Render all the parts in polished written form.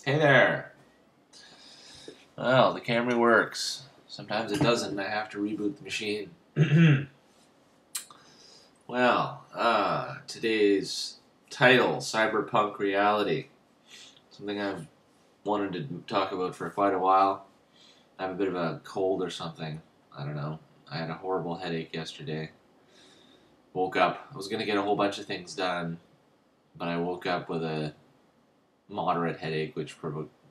Hey there. Well, the camera works. Sometimes it doesn't, and I have to reboot the machine. Today's title, Cyberpunk Reality. Something I've wanted to talk about for quite a while. I have a bit of a cold or something. I don't know. I had a horrible headache yesterday. Woke up. I was going to get a whole bunch of things done, but I woke up with a moderate headache, which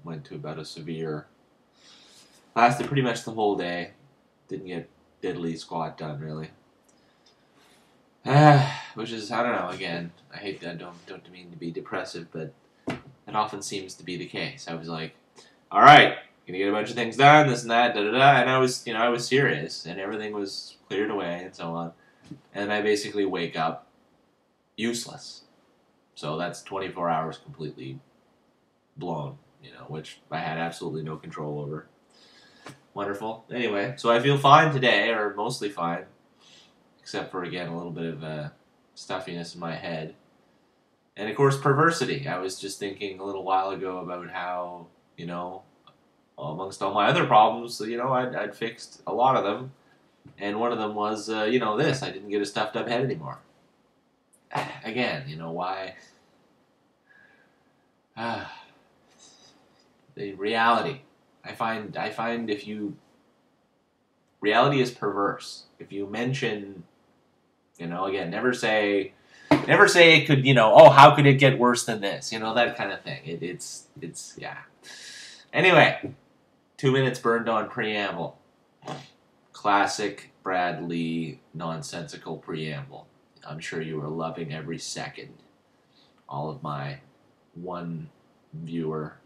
went to about a severe. Lasted pretty much the whole day. Didn't get diddly squat done, really. Which is, I don't know, again, I hate that, don't mean to be depressive, but it often seems to be the case. I was like, alright, gonna get a bunch of things done, this and that, da-da-da, and I was serious, and everything was cleared away, and so on. And I basically wake up useless. So that's 24 hours completely blown, which I had absolutely no control over. Wonderful. Anyway, so I feel fine today, or mostly fine, except for, again, a little bit of stuffiness in my head. And, of course, perversity. I was just thinking a little while ago about how, amongst all my other problems, I'd fixed a lot of them. And one of them was, this. I didn't get a stuffed up head anymore. Again, why? The reality. I find reality is perverse. If you mention, again, never say it could, how could it get worse than this? That kind of thing. It's yeah. Anyway, 2 minutes burned on preamble. Classic Brad Lee nonsensical preamble. I'm sure you were loving every second. All of my one viewer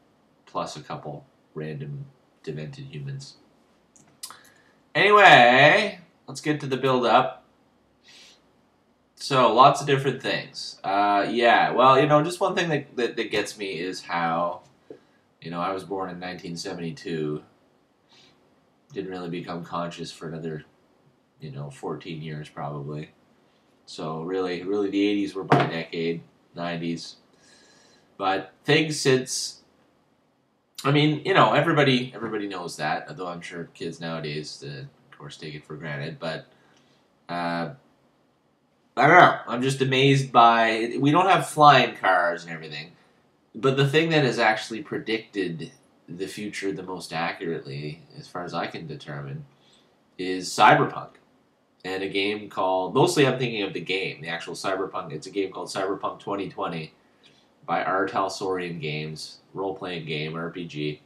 plus a couple random demented humans. Anyway, let's get to the build-up. So, lots of different things. Just one thing that gets me is how, I was born in 1972. Didn't really become conscious for another, 14 years probably. So, really the 80s were my decade, 90s. But things since... everybody knows that, although I'm sure kids nowadays, of course, take it for granted, but, I don't know, I'm just amazed by, we don't have flying cars and everything, but the thing that has actually predicted the future the most accurately, as far as I can determine, is Cyberpunk, and a game called, mostly I'm thinking of the game, the actual Cyberpunk, it's a game called Cyberpunk 2020, by R. Talsorian Games, role-playing game, RPG.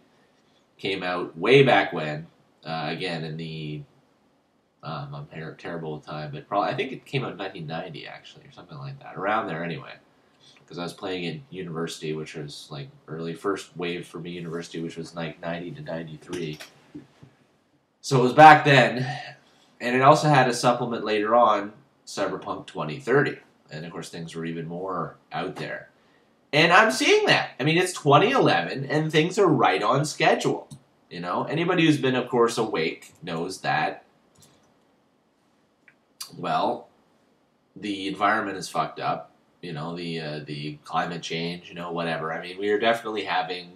Came out way back when, again, in the, I'm terrible with time, but probably, I think it came out in 1990, actually, or something like that, around there anyway, because I was playing in university, which was, like, early first wave for me, university, which was, like, 90 to 93. So it was back then, and it also had a supplement later on, Cyberpunk 2030, and, of course, things were even more out there. And I'm seeing that. It's 2011, and things are right on schedule. Anybody who's been, of course, awake knows that, well, the environment is fucked up. The climate change, whatever. We are definitely having,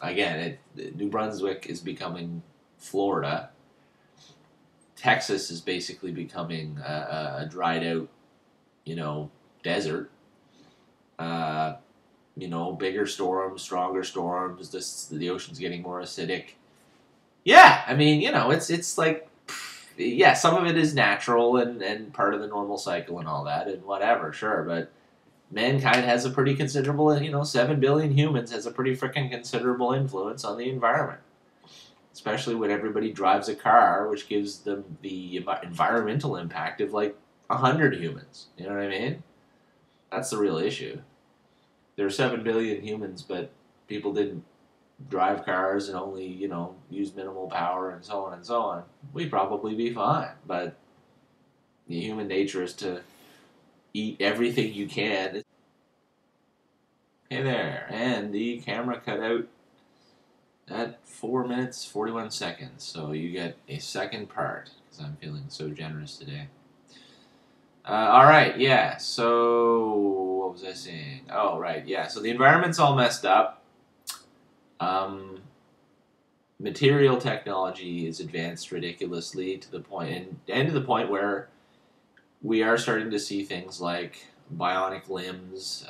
again, New Brunswick is becoming Florida. Texas is basically becoming a dried out, desert. Bigger storms, stronger storms, the ocean's getting more acidic. Yeah, it's like, yeah, some of it is natural and part of the normal cycle and all that, and whatever, sure, but mankind has a pretty considerable, 7 billion humans has a pretty freaking considerable influence on the environment. Especially when everybody drives a car, which gives them the environmental impact of, like, 100 humans. You know what I mean? That's the real issue. There are 7 billion humans, but people didn't drive cars and only, use minimal power and so on and so on. We'd probably be fine. But the human nature is to eat everything you can. Hey there. And the camera cut out at 4 minutes, 41 seconds. So you get a second part, because I'm feeling so generous today. Alright, yeah, so what was I saying? Oh, right, yeah, so the environment's all messed up. Um, Material technology is advanced ridiculously to the point, and to the point where we are starting to see things like bionic limbs,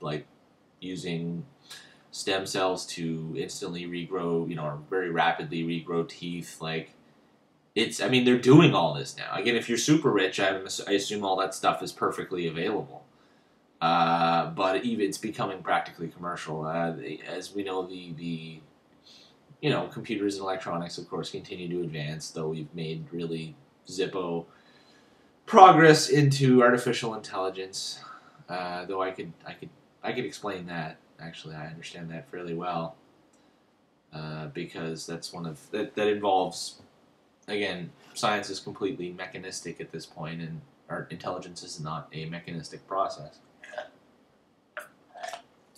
like using stem cells to instantly regrow, or very rapidly regrow teeth. Like I mean, they're doing all this now. Again, if you're super rich, I assume all that stuff is perfectly available. But even it's becoming practically commercial. As we know, the computers and electronics, of course, continue to advance. Though we've made really Zippo progress into artificial intelligence. Though I could explain that. Actually, I understand that fairly well because that's that involves, again, science is completely mechanistic at this point, and our intelligence is not a mechanistic process.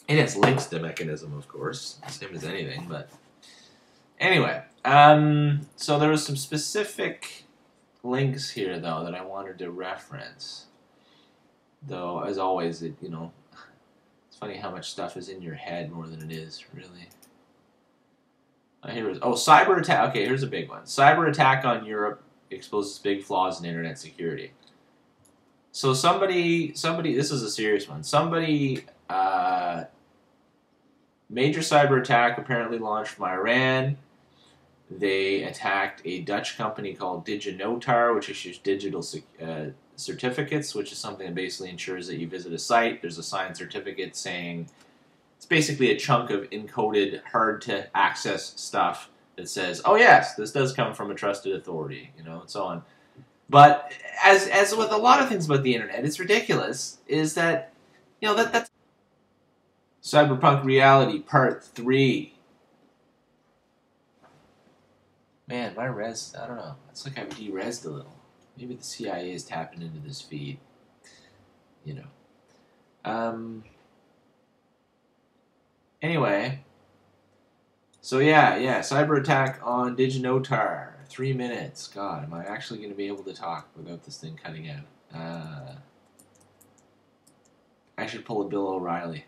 It has links to mechanism, of course, same as anything. But anyway, so there was some specific links here, though, that I wanted to reference. Though, as always, it's funny how much stuff is in your head more than it is, really. Cyber attack. Okay, here's a big one. Cyber attack on Europe exposes big flaws in internet security. So somebody, this is a serious one. Major cyber attack apparently launched from Iran. They attacked a Dutch company called DigiNotar, which issues digital certificates, which is something that basically ensures that you visit a site, there's a signed certificate saying, it's basically a chunk of encoded, hard-to-access stuff that says, oh yes, this does come from a trusted authority, and so on. But as with a lot of things about the internet, it's ridiculous, is that, that's Cyberpunk Reality Part 3. Man, my res, I don't know. It's like I've de-resed a little. Maybe the CIA is tapping into this feed. Anyway. So yeah, cyber attack on DigiNotar. 3 minutes. God, am I actually going to be able to talk without this thing cutting out? I should pull a Bill O'Reilly.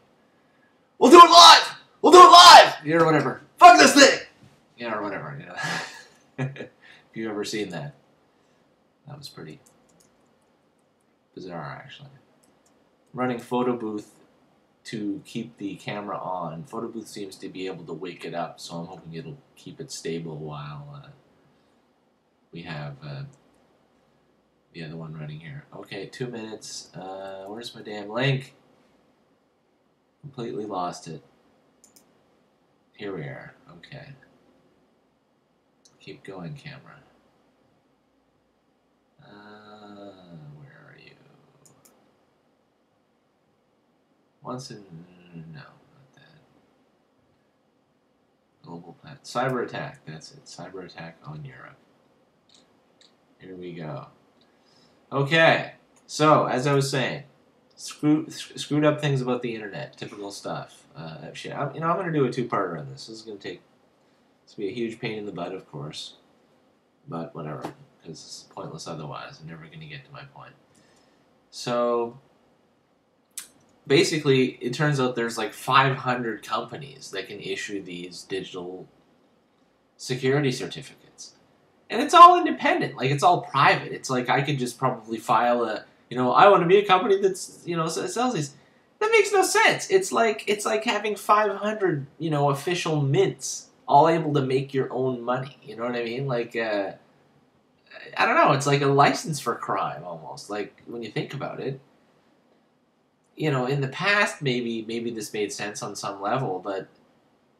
We'll do it live! We'll do it live! Or whatever. Fuck this thing! Or whatever, If you've ever seen that. That was pretty bizarre, actually. Running photo booth to keep the camera on. Photo booth seems to be able to wake it up, so I'm hoping it'll keep it stable while we have the other one running here. Okay, 2 minutes. Where's my damn link? Completely lost it. Here we are. Okay. Keep going, camera. Where are you? No, not that. Global plat. Cyber attack. That's it. Cyber attack on Europe. Here we go. Okay. So, as I was saying, screwed up things about the internet. Typical stuff. Shit. I'm going to do a 2-parter on this. This is going to be a huge pain in the butt, of course. But whatever, because it's pointless otherwise. I'm never going to get to my point. So, basically, it turns out there's like 500 companies that can issue these digital security certificates. And it's all independent. Like, it's all private. It's like I could just probably file I want to be a company that's, sells these. That makes no sense. It's like having 500, official mints all able to make your own money. You know what I mean? Like, I don't know. It's like a license for crime almost. Like, when you think about it. In the past, maybe this made sense on some level, but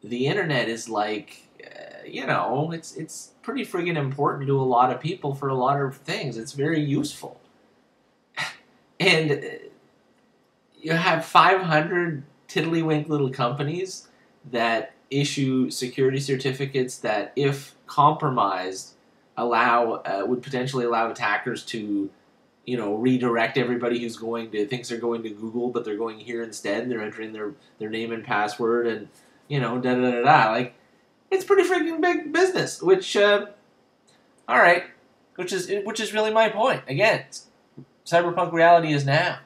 the internet is like, it's pretty friggin' important to a lot of people for a lot of things. It's very useful. And you have 500 tiddlywink little companies that issue security certificates that, if compromised, would potentially allow attackers to, redirect everybody who's thinks they're going to Google, but they're going here instead. And they're entering their name and password, and Like, it's pretty freaking big business. Which, all right, which is really my point. Again, Cyberpunk Reality is now.